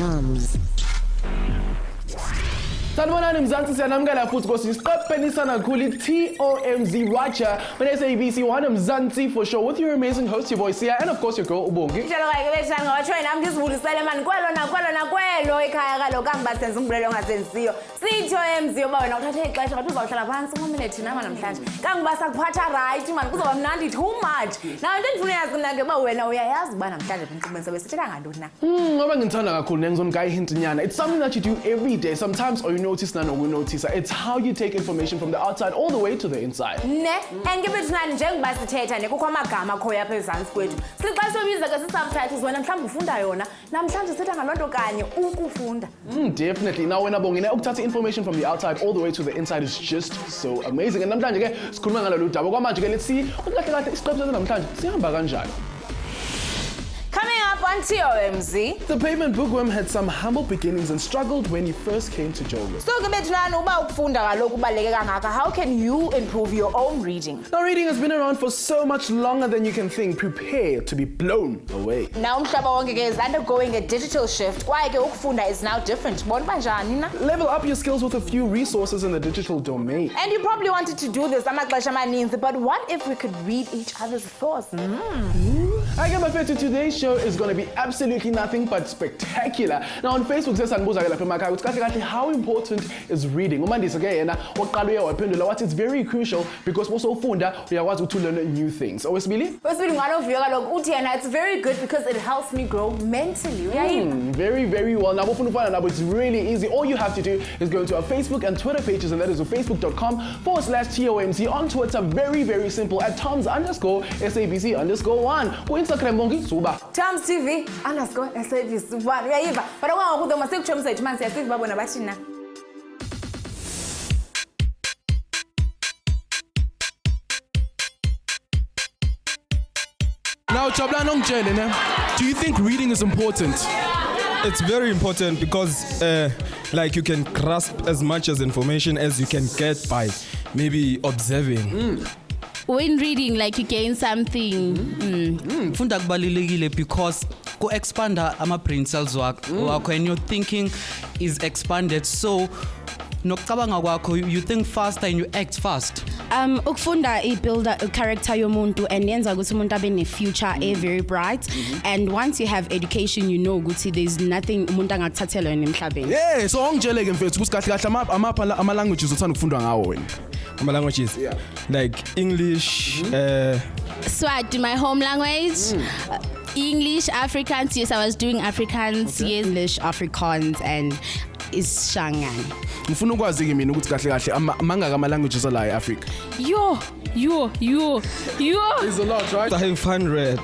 TOMz. Sanibonani Mzansi, siyanamukela futhi ngosiqaphelisana kakhulu TOMz Watcher on SABC One Mzansi for sure with your amazing host, your voice here, and of course your girl Ubongi. Njalo ke beshana ngawatshoyi nami ngizivulisele mani kwelo ekhaya kalo kangibasenza umbulelo ongasenziyo. TOMz yoba wena uthathe ixesha ngathi uzawuhlala phansi ngomile thina namhlanje. Kangibasa kuphatha right mani kuzoba mnandi too much. Now into endifuna yazi mina ke ba wena uyayazi ba namhlanje phela sobe sithetha ngantoni na? Ngoba ngithanda kakhulu nengizonga ihintinyana. It's something that you do every day. Sometimes or you notice none or we notice. It's how you take information from the outside all the way to the inside. Ne, and give it nani njengoba sithetha ne kukho amagama khoya phezulu ezantsi kwethu. Sixa sobiza ke subtitles wena mhlawumbe ufunda yona. Namhlanje sithetha ngalonto kanye ukufunda. Definitely. Now when abongile ukuthatha information from the outside all the way to the inside is just so amazing. And namhlanje ke sikhuluma ngalolu daba. Kwamanje ke let's see kahle kahle isiqephu sethu namhlanje sihamba kanjani. Coming up on TOMz. The Pavement Bookworm had some humble beginnings and struggled when he first came to Joburg. So ke bethunana uba ukufunda kaloku kubaleke kangaka, how can you improve your own reading? Now reading has been around for so much longer than you can think. Prepare to be blown away. Now umhlaba wonke ke is undergoing a digital shift. Kwaye ke ukufunda is now different. Bona kanjani na? Level up your skills with a few resources in the digital domain. And you probably wanted to do this amaxesha amaninzi, but what if we could read each other's thoughts? I get my fair to today's show is going to be absolutely nothing but spectacular. Now on Facebook says how important is reading? What it's very crucial because we are to learn new things. Always believe? It's very good because it helps me grow mentally. Very, very well. Now it's really easy. All you have to do is go to our Facebook and Twitter pages, and that is facebook.com/TOMz. On Twitter, very, very simple at TOMz_SABC_1. Instagram bongi suba. TOMz TV _SABC 1. Uyayiva. But akwangokuthi uma sekuchomisa ithi manje siyasiva babona bathi na. Now Chabla ngitshele ne. Do you think reading is important? It's very important because like you can grasp as much as information as you can get by maybe observing. When reading, like you gain something. Funda kubalulekile because ku-expanda ama-brain cells wakho and your thinking is expanded, so nokucabanga kwakho you think faster and you act fast. Ukufunda build a character yomuntu and yenza ukuthi umuntu abe ne future very bright, and once you have education you know ukuthi there's nothing umuntu angathathela yona emhlabeni. Yeah, so ngitshele ke mfethu ukuthi kahle kahle ama languages uthanda ukufundwa ngawo wena. My languages, like English, Swati, my home language. English, Afrikaans. Yes, I was doing Afrikaans. Okay. Yes, English, Afrikaans, and Shangan. Ngifuna ukwazi ke mina ukuthi kahle kahle mangaka ama languages ala eAfrica. Yo. It's a lot, right? 500,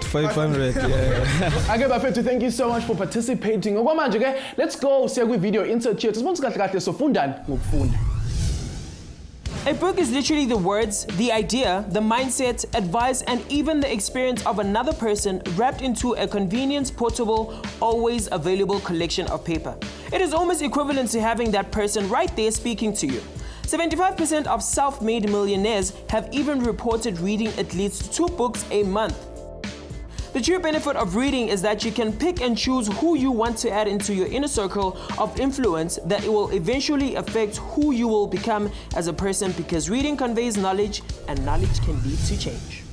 yeah. I get my friend to thank you so much for participating. Okwamanje ke, let's go siya kwi video insert here. Sibonisa kahle kahle sofundani ngokufunda. A book is literally the words, the idea, the mindset, advice, and even the experience of another person wrapped into a convenient, portable, always available collection of paper. It is almost equivalent to having that person right there speaking to you. 75% of self-made millionaires have even reported reading at least 2 books a month. The true benefit of reading is that you can pick and choose who you want to add into your inner circle of influence, that it will eventually affect who you will become as a person, because reading conveys knowledge and knowledge can lead to change.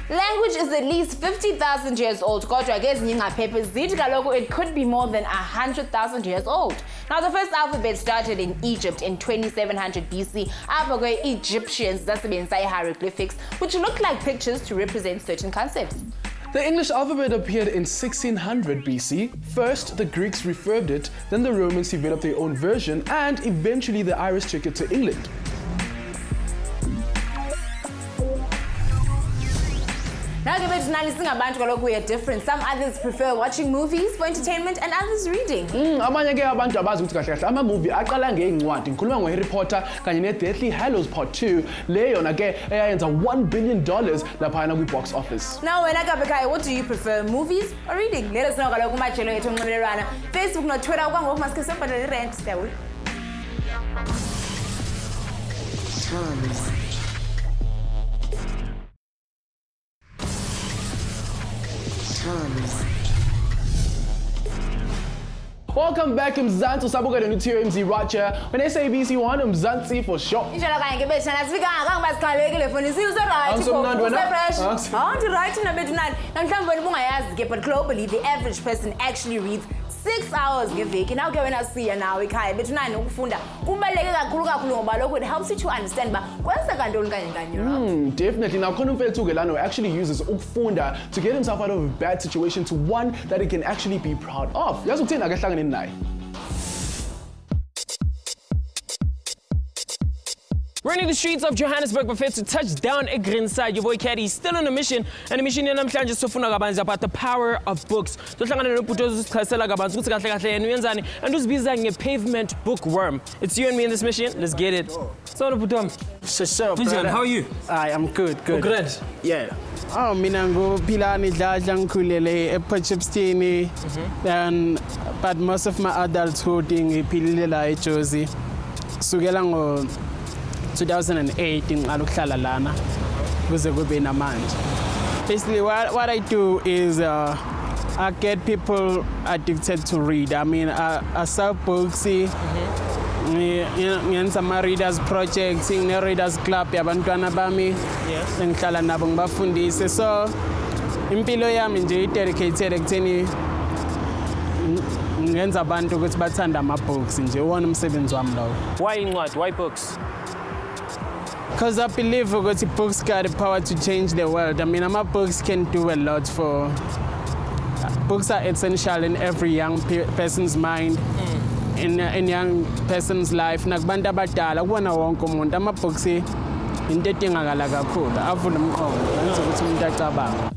Language is at least 50,000 years old. Kodwa ke ezinye papers zithi kaloku it could be more than 100,000 years old. Now the first alphabet started in Egypt in 2700 BC. Apho ke Egyptians zasebenzisa hieroglyphics, which look like pictures to represent certain concepts. The English alphabet appeared in 1600 BC. First, the Greeks refurbed it, then the Romans developed their own version, and eventually the Irish took it to England. Now we are different. Some others prefer watching movies for entertainment and others reading. Abanye ke abantu abazi ukuthi kahle kahle ama movie aqala ngeencwadi. Ngikhuluma ngoHarry Potter kanye neDeathly Hallows Part 2. Le yona ke eyayenza $1 billion lapha kwi box office. Now wena Kabekai, what do you prefer, movies or reading? Let us know kaloku kumajelo ethu onxibelelwano. Facebook no Twitter kwangoku masike sobhadala irent siyawe. TOMz. TOMz. welcome back Mzansi usabuka the new TOMz right here. When SABC 1 Mzansi for sure. Injalo kanye ke bethu nasifika kangibasikhalekile foni siyo right. Angizomnandi wena. Awundi right na bethu nani. Namhlanje wena bungayazi ke but globally the average person actually reads 6 hours ngeveki. Now ke wena siya nawe ekhaya bethu nani ukufunda kubaleke kakhulu ngoba lokho it helps you to understand ba kwenzeka ntoni kanye. Definitely. Now khona umfethu ke lana actually uses ukufunda to get himself out of a bad situation to one that he can actually be proud of. Yazi ukuthini ake hlangane naye. Running the streets of Johannesburg prepared to touch down at Greenside. Your boy Caddy is still on a mission, and the mission namhlanje sofuna kabanzi about the power of books. Sohlangana noBhuti ozisichazela kabanzi ukuthi kahle kahle yena uyenzani and uzibiza nge-Pavement Bookworm. It's you and me in this mission. Let's get it. So Bhuti, So, brother. how are you? I'm good. Good. Yeah. Oh, mina Philani Dladla ngikhulele ePotchefstroom. But most of my adulthood ngiphilile la eJozi. Sukela ngo 2008 ngiqala ukuhlala lana kuze kube namanje. Basically what I do is I get people addicted to read. I mean I sell books. Ngiyenza ama-readers projects, ngine-readers club yabantwana bami engihlala nabo ngibafundise. So impilo yami nje i-dedicated ekutheni ngenza abantu ukuthi bathande ama-books nje uwona umsebenzi wami lowo. Why incwadi? Why books? Because I believe ukuthi books got the power to change the world. I mean ama-books can do a lot for... Books are essential in every young person's mind. In young person's life nakubantu abadala kubona wonke umuntu ama-books into edingakala kakhulu avula umqondo yenza ukuthi umuntu acabange.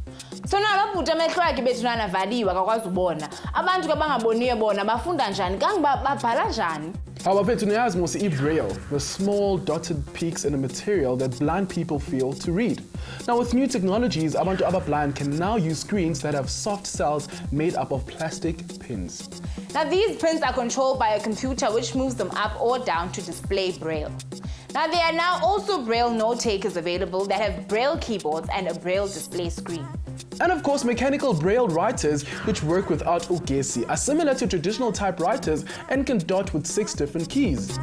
So now Bhuti amehlo akhe bethu nana valiwe akakwazi ubona. Abantu ke bangaboniyo bona bafunda njani? Babhala njani? Abafethu niyazi mos i-braille, the small dotted peaks in a material that blind people feel to read. Now with new technologies, abantu abablind can now use screens that have soft cells made up of plastic pins. Now these pins are controlled by a computer which moves them up or down to display braille. Now there are now also braille note takers available that have braille keyboards and a braille display screen. And of course, mechanical braille writers, which work without ugesi, are similar to traditional typewriters and can dot with 6 different keys.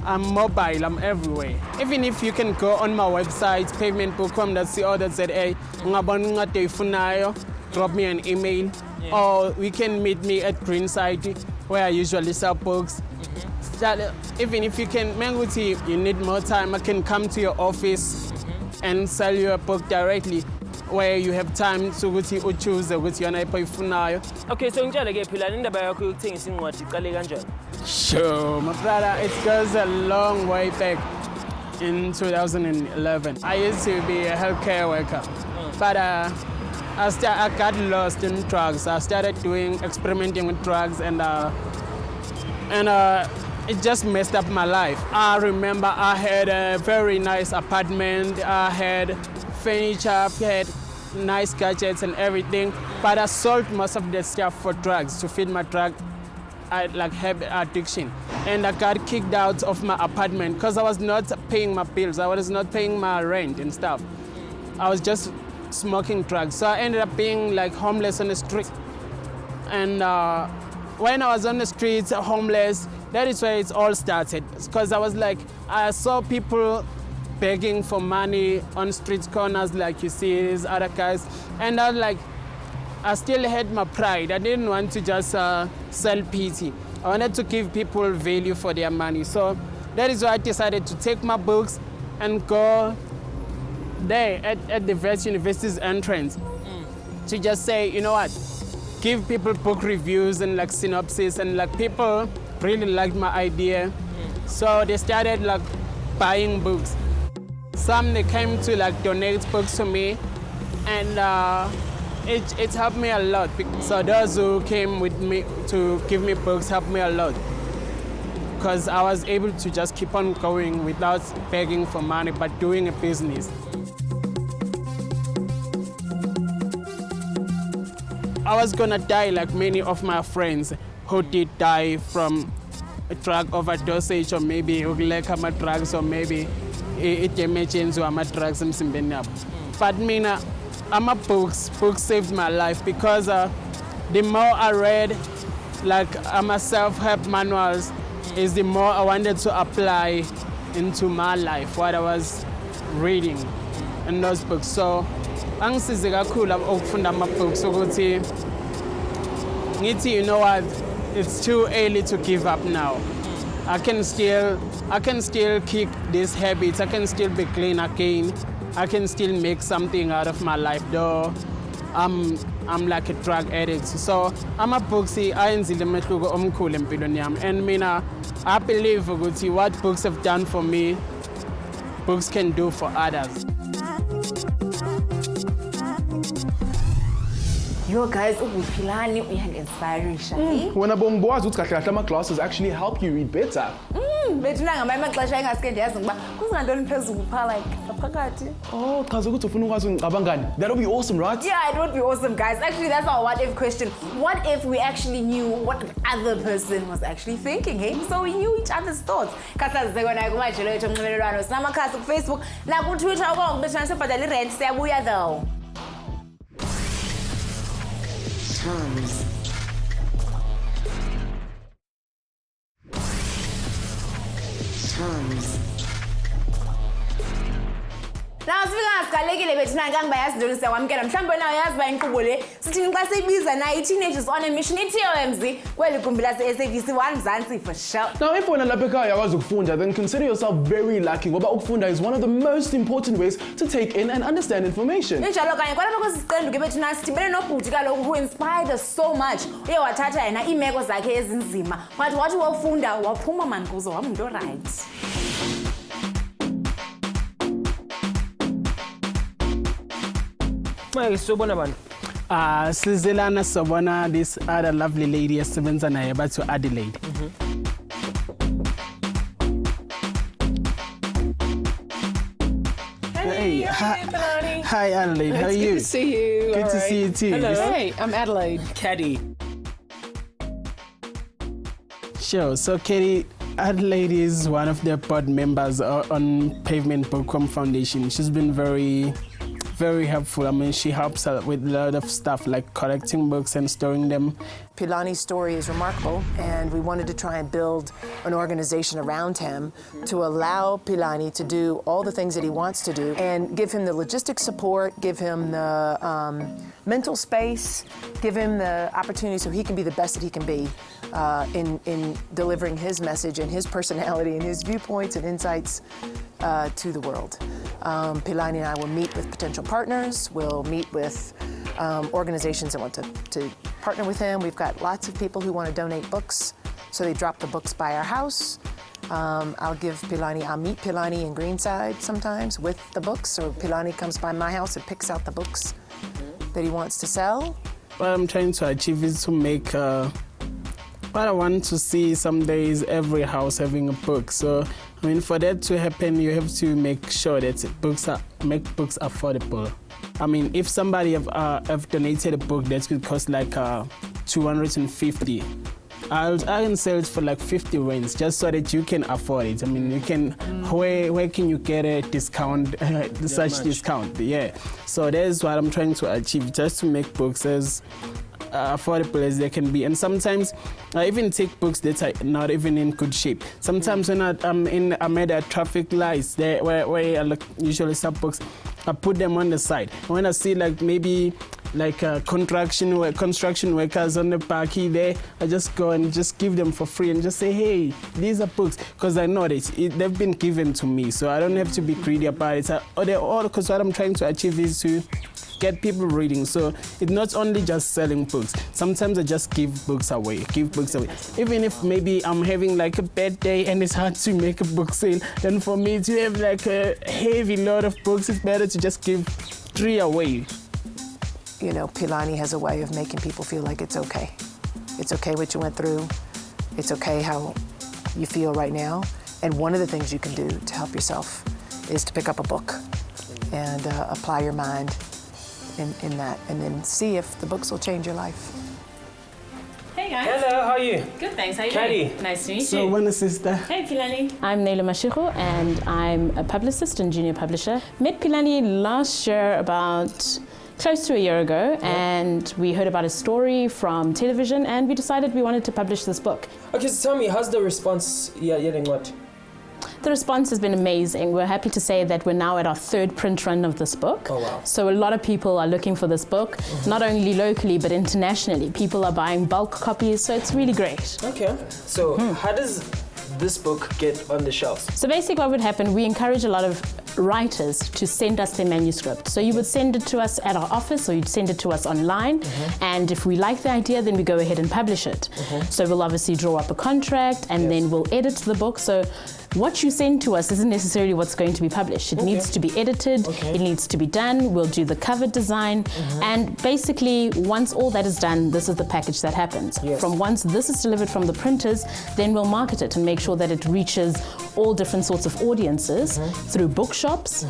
I'm mobile, I'm everywhere. Even if you can go on my website, pavementbookworm.co.za, ungabona incwadi oyifunayo, drop me an email, or we can meet me at Greenside, where I usually sell books. Even if you can, menguthi you need more time, I can come to your office and sell you a book directly, where you have time to choose ukuthi yona ipho ifunayo. Okay, so ngitshela ke Philani indaba yakho yokuthengisa incwadi iqale kanjani? Sure, my brother, it goes a long way back. In 2011, I used to be a healthcare worker, but I got lost in drugs. I started experimenting with drugs, and it just messed up my life. I remember I had a very nice apartment, I had furniture, I had nice gadgets and everything, but I sold most of the stuff for drugs to feed my drug addiction. And I got kicked out of my apartment because I was not paying my bills, I was not paying my rent and stuff. I was just smoking drugs. So I ended up being like homeless on the street. And when I was on the streets, homeless, that is where it all started. Because I was like, I saw people begging for money on street corners like you see these other guys. And I was like, I still had my pride. I didn't want to just sell pity. I wanted to give people value for their money. So that is why I decided to take my books and go there at the Wits University's entrance to just say, you know what, give people book reviews and like synopsis, and like people really liked my idea. So they started like buying books. Some they came to like donate books to me, and it helped me a lot. So those who came with me to give me books helped me a lot, because I was able to just keep on going without begging for money, but doing a business. I was gonna die like many of my friends who did die from a drug overdosage, or maybe ukuleka drugs, or maybe it emergency or drugs emzimbeni yabo. But mina I'm a books saved my life because the more I read, like I'm a self-help manuals, is the more I wanted to apply into my life what I was reading in those books. So angisize kakhulu ukufunda ama-books ukuthi ngithi, you know what, it's too early to give up now. I can still kick this habit. I can still be clean again. I can still make something out of my life, though I'm like a drug addict. So I'm a booksy. ayenzile umehluko omkhulu empilweni yami. And mina, I believe ukuthi what books have done for me, books can do for others. Yo guys, Philani uyangi-inspirisha. When abongboaz ukuthi kahle kahle ama-classes actually help you read better. Bethuna ngamanye amaxesha engaske ndiyazi ngoba kuzingantoni phezulu phaa like ngaphakathi. Oh, chaza ukuthi ufuna ukwazi ngicabangani. That would be awesome, right? Yeah, it would be awesome, guys. Actually, that's our what if question. What if we actually knew what the other person was actually thinking, hey? So we knew each other's thoughts. Kasazise kona kumajelo ethu omnxibelelwano sinamakhasi ku-Facebook naku-Twitter okongibethana sibhadala i-rent siyabuya though. TOMz. TOMz. Now sifika ngasigalekile bethuna nkangi bayazi ntoni siyakwamkela mhlawumbe nawe yazi uba inkqubo le sithini xa siyibiza nayo i-teenagers on a mission i-TOMz kweli gumbi lase-SABC 1 Mzansi for sure. Now, if wena lapha ekhaya yakwazi ukufunda, then consider yourself very lucky ngoba ukufunda is one of the most important ways to take in and understand information. Injalo kanye kwalapha kwesi siqendu ke bethuna sidibene nobhuti kaloku who inspired us so much. Uye wathatha yena iimeko zakhe ezinzima wathi wofunda waphuma mani kuzo waba umuntu orayithi. Silzelana sobona this other lovely lady esebenza naye bathi Adelaide. Hey, hi Adelaide, how are you? Good to see you. Good to see you too. Hello. Hey, I'm Adelaide. Caddy. Sure. So Katie, Adelaide is one of the board members on Pavement Bookworm Foundation. She's been very helpful. I mean, she helps with a lot of stuff like collecting books and storing them. Philani's story is remarkable, and we wanted to try and build an organization around him to allow Philani to do all the things that he wants to do and give him the logistic support, give him the mental space, give him the opportunity so he can be the best that he can be in delivering his message and his personality and his viewpoints and insights to the world. Philani and I will meet with potential partners, we'll meet with organizations that want to partner with him. We've got lots of people who want to donate books, so they drop the books by our house. I'll meet Philani in Greenside sometimes with the books, or Philani comes by my house and picks out the books that he wants to sell. What I'm trying to achieve is to make what I want to see some days every house having a book. So I mean, for that to happen, you have to make sure that make books affordable. I mean, if somebody have donated a book that will cost like 250, I can sell it for like 50 rands just so that you can afford it. I mean, you can where can you get a discount, such discount? Yeah. So that's what I'm trying to achieve, just to make books as affordable as they can be. And sometimes I even take books that are not even in good shape. Sometimes when I'm at traffic lights there where I usually sell books, I put them on the side. When I see like maybe like construction workers on the back there, I just go and just give them for free and just say, hey, these are books, because I know they've been given to me, so I don't have to be greedy about it. They're all, because what I'm trying to achieve is to get people reading. So it's not only just selling books. Sometimes I just give books away. Even if maybe I'm having like a bad day and it's hard to make a book sale, then for me to have like a heavy load of books, it's better to just give 3 away. You know, Philani has a way of making people feel like it's okay. It's okay what you went through. It's okay how you feel right now. And one of the things you can do to help yourself is to pick up a book and apply your mind in that, and then see if the books will change your life. Hey guys. Hello, how are you? Good, thanks. How are you Caddy. doing? Nice to meet you. So when sister. Hey Philani. I'm Neila Mashiko and I'm a publicist and junior publisher. Met Philani last year about Close to a year ago, and we heard about a story from television, and we decided we wanted to publish this book. Okay, so tell me, how's the response? What? The response has been amazing. We're happy to say that we're now at our 3rd print run of this book. Oh, wow. So a lot of people are looking for this book, not only locally but internationally. People are buying bulk copies, so it's really great. Okay, so how does this book get on the shelves? So basically what would happen, we encourage a lot of writers to send us their manuscript. So you would send it to us at our office, or you'd send it to us online, and if we like the idea, then we go ahead and publish it. So we'll obviously draw up a contract, and then we'll edit the book. So what you send to us isn't necessarily what's going to be published. It needs to be edited, it needs to be done, we'll do the cover design, and basically once all that is done, this is the package that happens. From once this is delivered from the printers, then we'll market it and make sure that it reaches all different sorts of audiences through bookshops,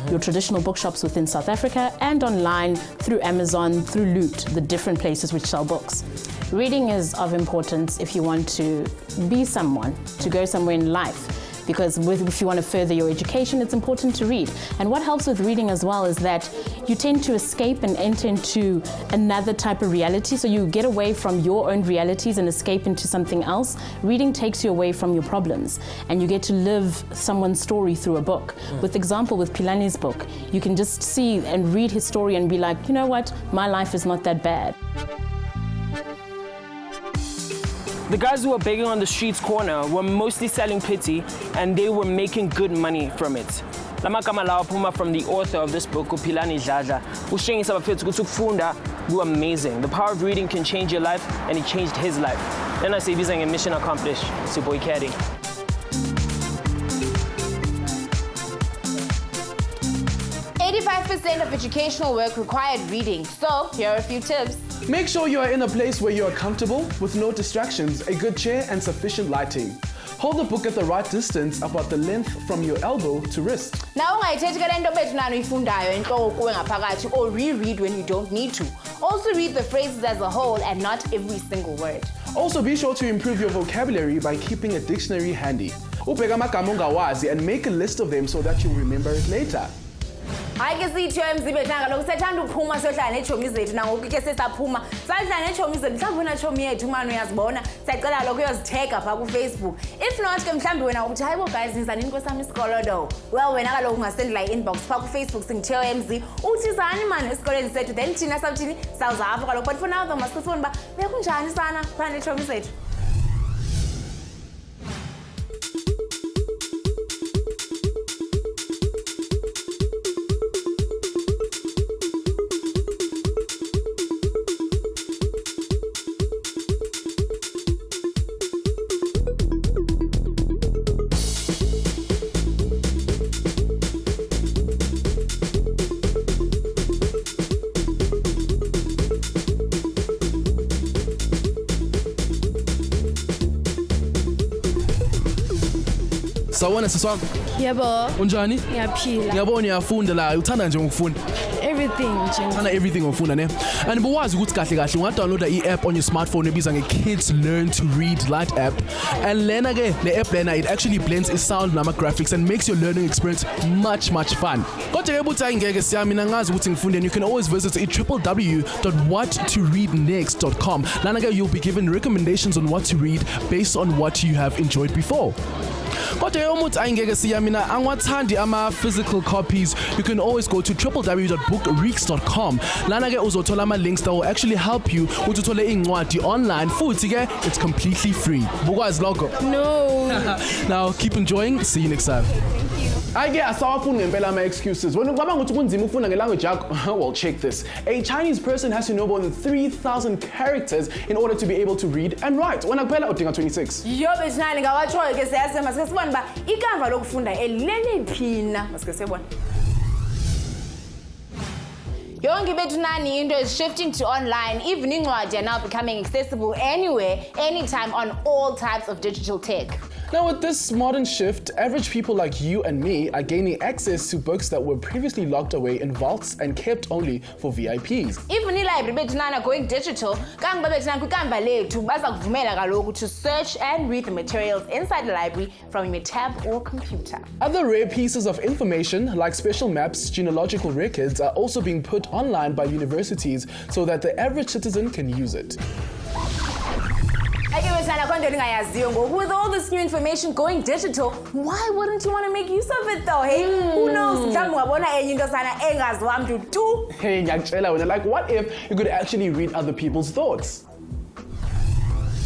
your traditional bookshops within South Africa, and online through Amazon, through Loot, the different places which sell books. Reading is of importance if you want to be someone, to go somewhere in life. Because if you want to further your education, it's important to read. And what helps with reading as well is that you tend to escape and enter into another type of reality. So you get away from your own realities and escape into something else. Reading takes you away from your problems, and you get to live someone's story through a book. With example, with Philani's book, you can just see and read his story and be like, you know what, my life is not that bad. The guys who were begging on the streets corner were mostly selling pity, and they were making good money from it. Lamagama lawa phuma from the author of this book, Philani Dladla, ushengisa abafethu ukuthi ukufunda ku-amazing. The power of reading can change your life, and it changed his life. Then I say biza mission accomplished. It's your boy Caddy. 85% of educational work required reading. So here are a few tips. Make sure you are in a place where you are comfortable, with no distractions, a good chair and sufficient lighting. Hold the book at the right distance, about the length from your elbow to wrist. Now ungayithethi ke lento bethu nani uyifundayo enhloko kuwe ngaphakathi, or reread when you don't need to. Also read the phrases as a whole and not every single word. Also be sure to improve your vocabulary by keeping a dictionary handy. Ubheka amagama ongawazi and make a list of them so that you'll remember it later. Hayi ke TOMz bethanga lokho sethanda ukuphuma siyohlala nechomi zethu nangoku ke sesaphuma sahlala nechomi zethu mhlawumbe una chomi yethu manje uyazibona siyacela lokho uyozitagga pha ku Facebook. If not ke mhlawumbe wena uthi hayibo guys nizani inkosami isikolo do. Well wena kaloku ungasendela i-inbox pha ku Facebook singi TOMz uthi zani man esikoleni sethu, then thina sawuthini sawuzapha kaloku, but for now though masifuna ba bekunjani sana pha nechomi zethu. Sawona siswami. Yebo. Unjani? Ngiyaphila. Ngiyabona uyafunda la, uthanda nje ngokufunda. Everything nje. Uthanda everything ngokufunda ne. And buwazi ukuthi kahle kahle ungadownloada i-app on your smartphone ebizwa nge-Kids Learn to Read Lite app. And lena ke le app lena it actually blends sound nama graphics and makes your learning experience much fun. Kodwa ke buthi ayingeke siyami mina ngazi ukuthi ngifundeni, you can always visit www.whattoreadnext.com. Lana ke you'll be given recommendations on what to read based on what you have enjoyed before. Kodwa umuthi ayingeke siya mina angwathandi ama physical copies, you can always go to www.bookreeks.com. Lana ke uzothola ama links that will actually help you ukuthi uthole incwadi online, futhi ke it's completely free. Bukwazi lokho? No. Now keep enjoying, see you next time. I get asawafuni ngempela ama excuses. When ucabanga ukuthi kunzima ukufunda ngelanguage yakho, well check this. A Chinese person has to know more than 3,000 characters in order to be able to read and write. Wena kuphela udinga 26. Yo bethinani ngawatshoyo ke siyasema sike sibone ba ikamva lokufunda elele phina. Masike sibone. Yonke bethunani into is shifting to online. Even incwadi are now becoming accessible anywhere, anytime on all types of digital tech. Now with this modern shift, average people like you and me are gaining access to books that were previously locked away in vaults and kept only for VIPs. Even i-library bethu going digital, kangoba bethu kwikamva lethu baza kuvumela kaloku to search and read the materials inside the library from your tab or computer. Other rare pieces of information, like special maps, genealogical records, are also being put online by universities so that the average citizen can use it. With all this new information going digital, why wouldn't you want to make use of it though? Hey, who knows? Hey, like what if you could actually read other people's thoughts?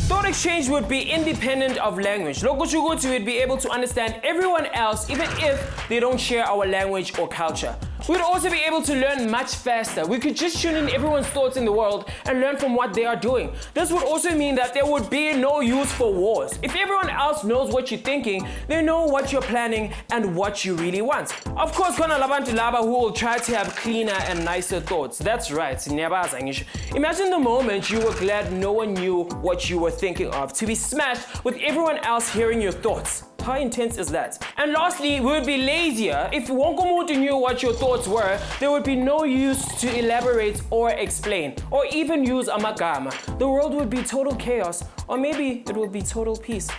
Thought exchange would be independent of language. Lokuchugutu would be able to understand everyone else even if they don't share our language or culture. We'd also be able to learn much faster. We could just tune in everyone's thoughts in the world and learn from what they are doing. This would also mean that there would be no use for wars. If everyone else knows what you're thinking, they know what you're planning and what you really want. Of course, khona labantu laba who will try to have cleaner and nicer thoughts. That's right. Imagine the moment you were glad no one knew what you were thinking of, to be smashed with everyone else hearing your thoughts. How intense is that? And lastly, we would be lazier. If Wonkomutu knew what your thoughts were, there would be no use to elaborate or explain, or even use amagama. The world would be total chaos, or maybe it would be total peace.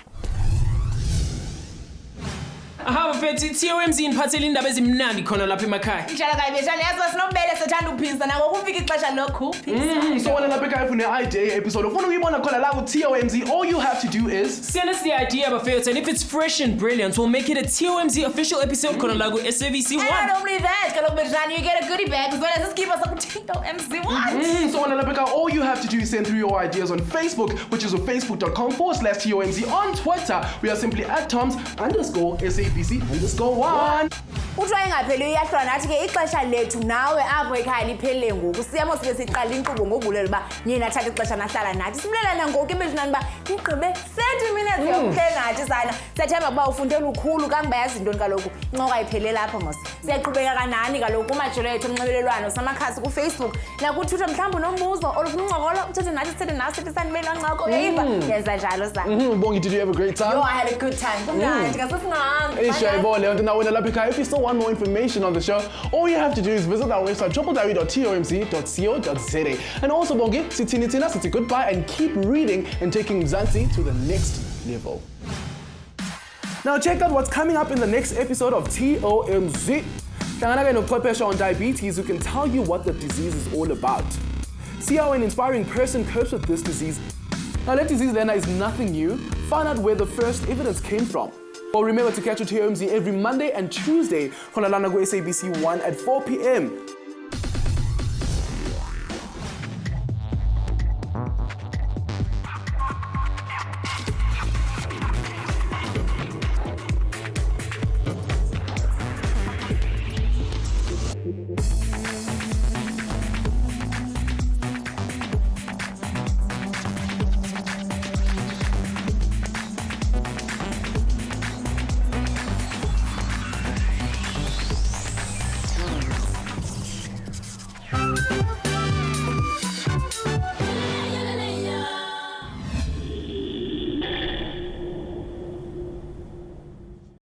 Aha mfethu TOMz iniphathele indaba ezimnandi khona lapha emakhaya. Njalo kayibeshana yazi sinobele sethanda uphisa ngokufika ixesha lokhu So when lapha ekhaya ufuna i-day episode ufuna uyibona khona la ku-TOMz, all you have to do is send us the idea bafethu, and if it's fresh and brilliant, we'll make it a TOMz official episode khona la ku-SABC 1. And not only that, kaloku beshana, you get a goodie bag as well as keep us up to TOMz 1. So when lapha ekhaya, all you have to do is send through your ideas on Facebook, which is facebook.com/TOMz. On Twitter, we are simply @TOMz_SABC_1. Uthiwa ingapheli uyahlwa nathi ke ixesha lethu nawe apho ekhaya liphele ngoku siyamo sibe siqala inkqubo ngokubulela uba yena thatha ixesha nahlala nathi simlelana ngoku ibezinani uba igqibe 30 minutes yokuphela nathi sana siyathemba ukuba ufunde lukhulu kambe yazi intoni kaloku incoka iphelele apho mos siyaqhubeka kanani kaloku kumajelo ethu onxibelelwano samakhasi kuFacebook nakutwitter mhlawumbi unombuzo olufuna uncokola uthethe nathi sithethe nathi sithi sanibeli ncoko eyiva yenza njalo sa Bongi, did you have a great time? Yo, I had a good time. Kumnandi kasesingahamba. If you still want more information on the show, all you have to do is visit our website www.tomz.co.za. And also, Bongi, siti goodbye and keep reading and taking Mzansi to the next level. Now check out what's coming up in the next episode of TOMz. On diabetes, who can tell you what the disease is all about. See how an inspiring person copes with this disease. Now that disease Lena is nothing new. Find out where the first evidence came from. Well, remember to catch your TOMz every Monday and Tuesday on SABC 1 at 4 p.m.